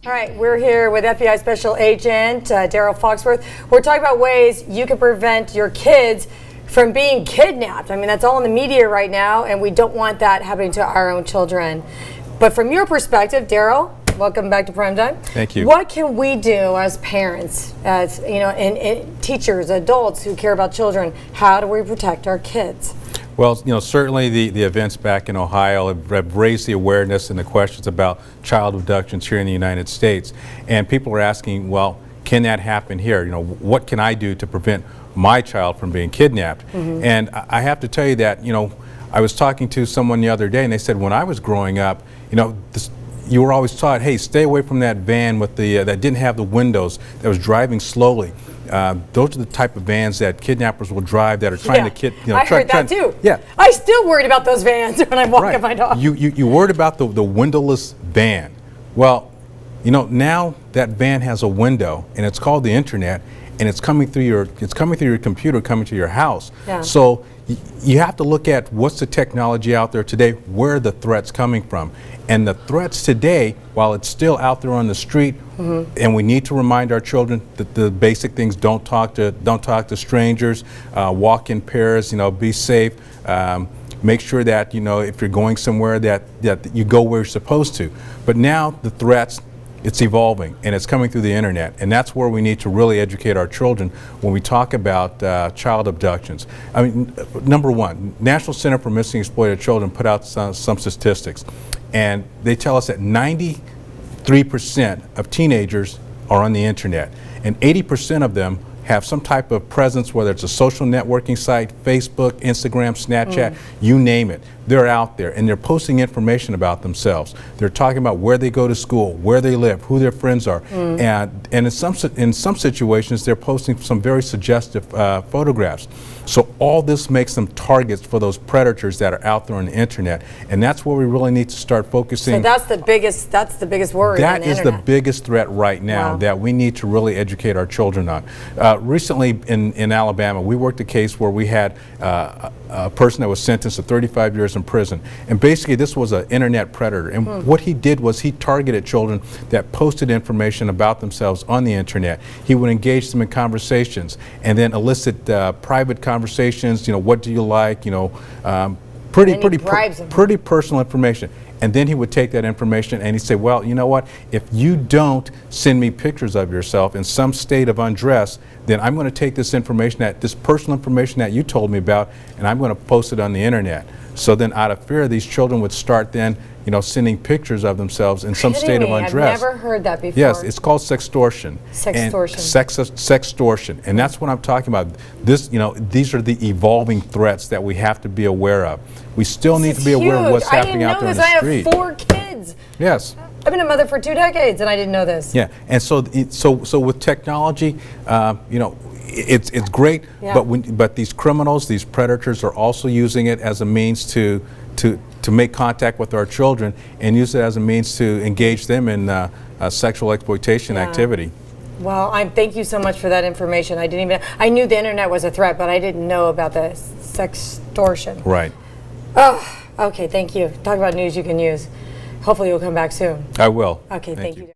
All right, we're here with FBI Special Agent Darrell Foxworth. We're talking about ways you can prevent your kids from being kidnapped. I mean, that's all in the media right now, and we don't want that happening to our own children. But from your perspective, Darrell, welcome back to Primetime. Thank you. What can we do as parents, as and teachers, adults who care about children? How do we protect our kids? Well, certainly the events back in Ohio have raised the awareness and the questions about child abductions here in the United States. And people are asking, well, can that happen here? What can I do to prevent my child from being kidnapped? And I have to tell you that, I was talking to someone the other day and they said when I was growing up, you were always taught, hey, stay away from that van with the that didn't have the windows, that was driving slowly. Those are the type of vans that kidnappers will drive that are trying to kidnap. I heard that too. Yeah. I still worried about those vans when I'm walking my dog. You worried about the windowless van. Well, now that van has a window and it's called the internet, and it's coming through your computer, coming to your house. Yeah. So you have to look at what's the technology out there today, where are the threats coming from. And the threats today, while it's still out there on the street, and we need to remind our children that the basic things: don't talk to strangers, walk in pairs, be safe, make sure that if you're going somewhere that you go where you're supposed to. But now the threats, it's evolving and it's coming through the internet, and that's where we need to really educate our children when we talk about child abductions. I mean, number one, National Center for Missing and Exploited Children put out some statistics, and they tell us that 93% of teenagers are on the internet, and 80% of them have some type of presence, whether it's a social networking site, Facebook, Instagram, Snapchat, you name it. They're out there and they're posting information about themselves. They're talking about where they go to school, where they live, who their friends are, and in some situations they're posting some very suggestive photographs. So all this makes them targets for those predators that are out there on the internet, and that's where we really need to start focusing. So that's the biggest worry. That is the biggest threat right now that we need to really educate our children on. Recently in Alabama, we worked a case where we had a person that was sentenced to 35 years in prison, and basically this was an internet predator, and what he did was he targeted children that posted information about themselves on the internet. He would engage them in conversations and then elicit private conversations, what do you like, pretty personal information. And then he would take that information and he'd say, well, you know what, if you don't send me pictures of yourself in some state of undress, then I'm going to take this information, this personal information that you told me about, and I'm going to post it on the internet. So then out of fear, these children would start then, sending pictures of themselves in some state of undress. I've never heard that before. Yes, it's called sextortion. Sextortion. And that's what I'm talking about. These are the evolving threats that we have to be aware of. We still need to be aware of what's happening out there on the street. I have 4 kids. Yes. I've been a mother for 2 decades and I didn't know this. Yeah, and so with technology, it's great, but these criminals, these predators, are also using it as a means to make contact with our children and use it as a means to engage them in sexual exploitation activity. Well, thank you so much for that information. I knew the internet was a threat, but I didn't know about the sextortion. Right. Oh, okay, thank you. Talk about news you can use. Hopefully you'll come back soon. I will. Okay, thank you.